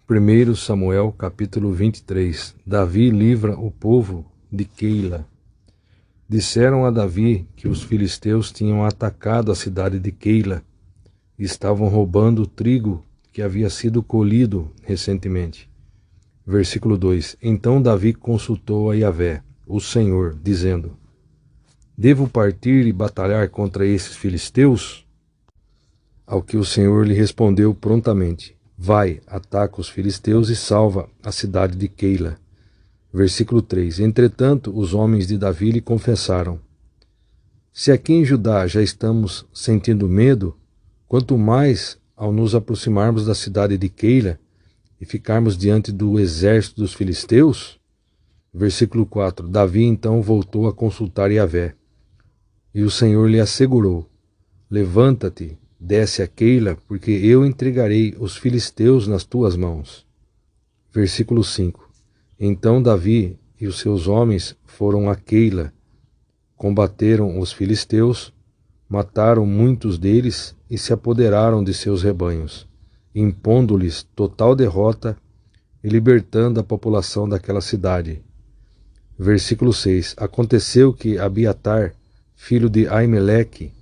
1 Samuel capítulo 23. Davi livra o povo de Keila. Disseram a Davi que os filisteus tinham atacado a cidade de Keila e estavam roubando o trigo que havia sido colhido recentemente. Versículo 2. Então Davi consultou a Yahvé, o Senhor, dizendo: Devo partir e batalhar contra esses filisteus? Ao que o Senhor lhe respondeu prontamente: Vai, ataca os filisteus e salva a cidade de Keila. Versículo 3. Entretanto, os homens de Davi lhe confessaram: Se aqui em Judá já estamos sentindo medo, quanto mais ao nos aproximarmos da cidade de Keila e ficarmos diante do exército dos filisteus? Versículo 4. Davi então voltou a consultar Yahvé. E o Senhor lhe assegurou: Levanta-te, desce a Keila, porque eu entregarei os filisteus nas tuas mãos. Versículo 5. Então Davi e os seus homens foram a Keila, combateram os filisteus, mataram muitos deles e se apoderaram de seus rebanhos, impondo-lhes total derrota e libertando a população daquela cidade. Versículo 6. Aconteceu que Abiatar, filho de Aimeleque,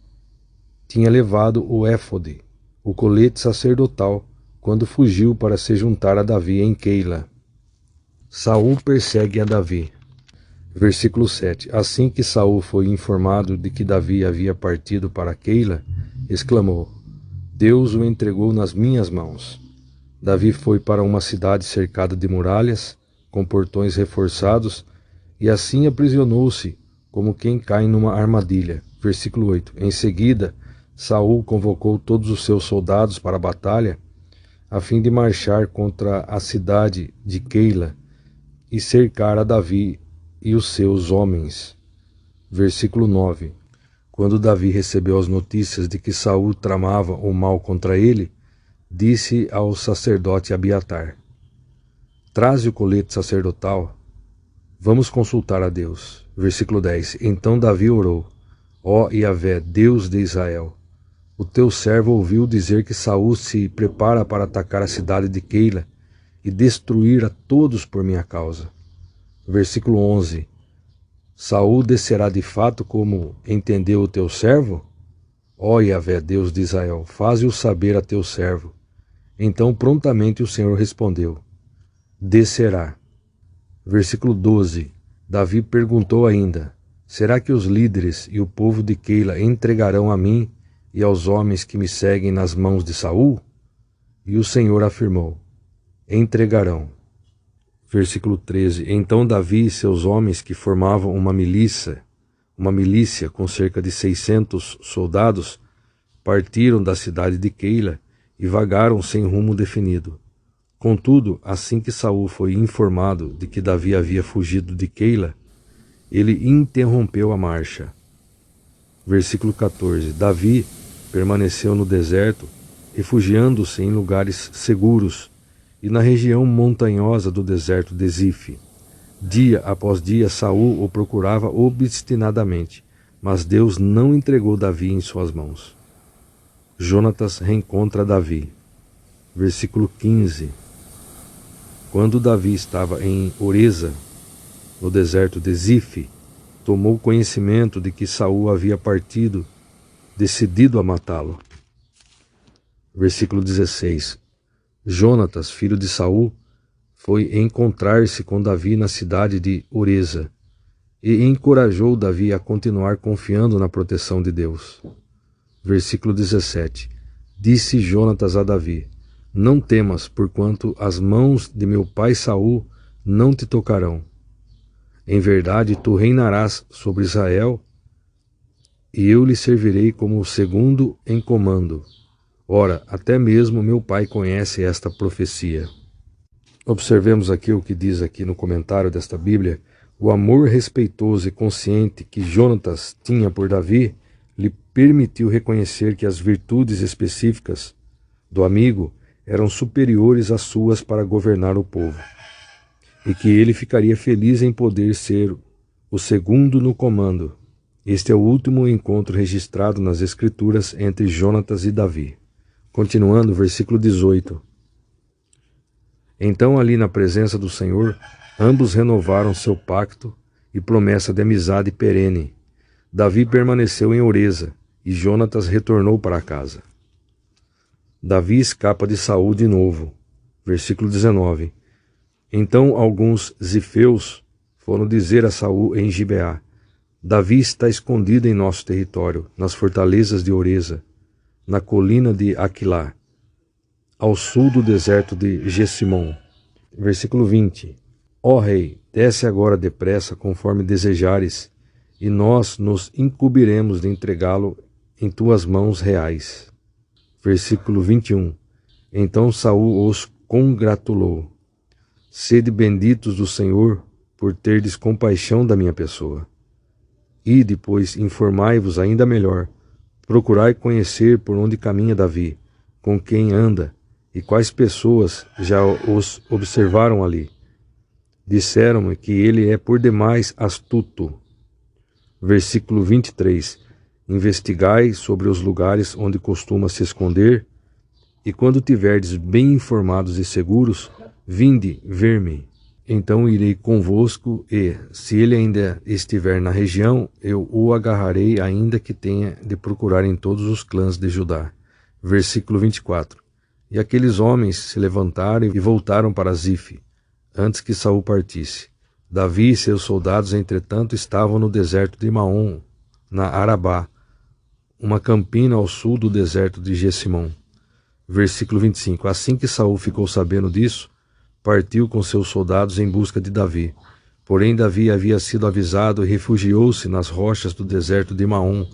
tinha levado o éfode, o colete sacerdotal, quando fugiu para se juntar a Davi em Keila. Saul persegue a Davi. Versículo 7. Assim que Saul foi informado de que Davi havia partido para Keila, exclamou: Deus o entregou nas minhas mãos. Davi foi para uma cidade cercada de muralhas, com portões reforçados, e assim aprisionou-se, como quem cai numa armadilha. Versículo 8. Em seguida, Saul convocou todos os seus soldados para a batalha, a fim de marchar contra a cidade de Keila e cercar a Davi e os seus homens. Versículo 9. Quando Davi recebeu as notícias de que Saul tramava o mal contra ele, disse ao sacerdote Abiatar: Traze o colete sacerdotal, vamos consultar a Deus. Versículo 10. Então Davi orou: Ó Yahvé, Deus de Israel, o teu servo ouviu dizer que Saul se prepara para atacar a cidade de Keila e destruir a todos por minha causa. Versículo 11. Saul descerá de fato como entendeu o teu servo? Ó Yahvé, Deus de Israel, faze-o saber a teu servo. Então prontamente o Senhor respondeu: Descerá. Versículo 12. Davi perguntou ainda: Será que os líderes e o povo de Keila entregarão a mim e aos homens que me seguem nas mãos de Saul? E o Senhor afirmou: Entregarão. Versículo 13. Então Davi e seus homens, que formavam uma milícia com cerca de 600 soldados, partiram da cidade de Keila e vagaram sem rumo definido. Contudo, assim que Saul foi informado de que Davi havia fugido de Keila, ele interrompeu a marcha. Versículo 14. Davi permaneceu no deserto, refugiando-se em lugares seguros e na região montanhosa do deserto de Zif. Dia após dia Saul o procurava obstinadamente, mas Deus não entregou Davi em suas mãos. Jonatas reencontra Davi. Versículo 15. Quando Davi estava em Oreza, no deserto de Zif, tomou conhecimento de que Saul havia partido, decidido a matá-lo. Versículo 16. Jonatas, filho de Saul, foi encontrar-se com Davi na cidade de Oreza e encorajou Davi a continuar confiando na proteção de Deus. Versículo 17. Disse Jonatas a Davi: Não temas, porquanto as mãos de meu pai Saul não te tocarão. Em verdade, tu reinarás sobre Israel, e eu lhe servirei como o segundo em comando. Ora, até mesmo meu pai conhece esta profecia. Observemos aqui o que diz aqui no comentário desta Bíblia. O amor respeitoso e consciente que Jonatas tinha por Davi lhe permitiu reconhecer que as virtudes específicas do amigo eram superiores às suas para governar o povo, e que ele ficaria feliz em poder ser o segundo no comando. Este é o último encontro registrado nas Escrituras entre Jonatas e Davi. Continuando, versículo 18. Então, ali na presença do Senhor, ambos renovaram seu pacto e promessa de amizade perene. Davi permaneceu em Oreza, e Jonatas retornou para casa. Davi escapa de Saul de novo. Versículo 19. Então alguns zifeus foram dizer a Saul em Gibeá: Davi está escondido em nosso território, nas fortalezas de Oreza, na colina de Aquilá, ao sul do deserto de Gessimon. Versículo 20. Ó rei, desce agora depressa, conforme desejares, e nós nos incumbiremos de entregá-lo em tuas mãos reais. Versículo 21. Então Saul os congratulou: Sede benditos do Senhor, por terdes compaixão da minha pessoa. E depois informai-vos ainda melhor, procurai conhecer por onde caminha Davi, com quem anda, e quais pessoas já os observaram ali. Disseram-me que ele é por demais astuto. Versículo 23. Investigai sobre os lugares onde costuma se esconder, e quando tiverdes bem informados e seguros, vinde ver-me. Então irei convosco e, se ele ainda estiver na região, eu o agarrarei, ainda que tenha de procurar em todos os clãs de Judá. Versículo 24. E aqueles homens se levantaram e voltaram para Zife, antes que Saul partisse. Davi e seus soldados, entretanto, estavam no deserto de Maom, na Arabá, uma campina ao sul do deserto de Gessimon. Versículo 25. Assim que Saul ficou sabendo disso, partiu com seus soldados em busca de Davi. Porém Davi havia sido avisado e refugiou-se nas rochas do deserto de Maom,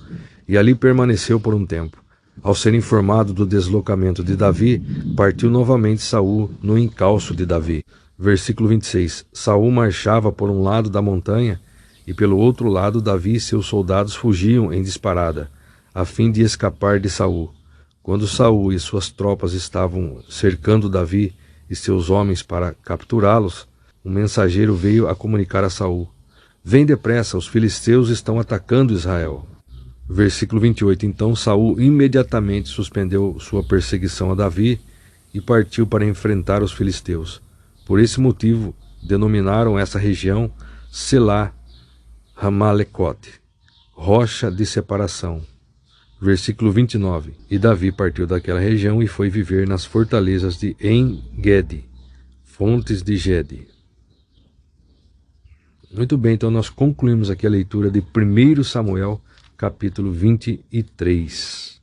e ali permaneceu por um tempo. Ao ser informado do deslocamento de Davi, partiu novamente Saul no encalço de Davi. Versículo 26. Saul marchava por um lado da montanha, e pelo outro lado Davi e seus soldados fugiam em disparada, a fim de escapar de Saul. Quando Saul e suas tropas estavam cercando Davi e seus homens para capturá-los, um mensageiro veio a comunicar a Saul: Vem depressa, os filisteus estão atacando Israel. Versículo 28. Então Saul imediatamente suspendeu sua perseguição a Davi e partiu para enfrentar os filisteus. Por esse motivo, denominaram essa região Selá Ramalecote, rocha de separação. Versículo 29. E Davi partiu daquela região e foi viver nas fortalezas de En-Gedi, fontes de Gede. Muito bem, então nós concluímos aqui a leitura de 1 Samuel, capítulo 23.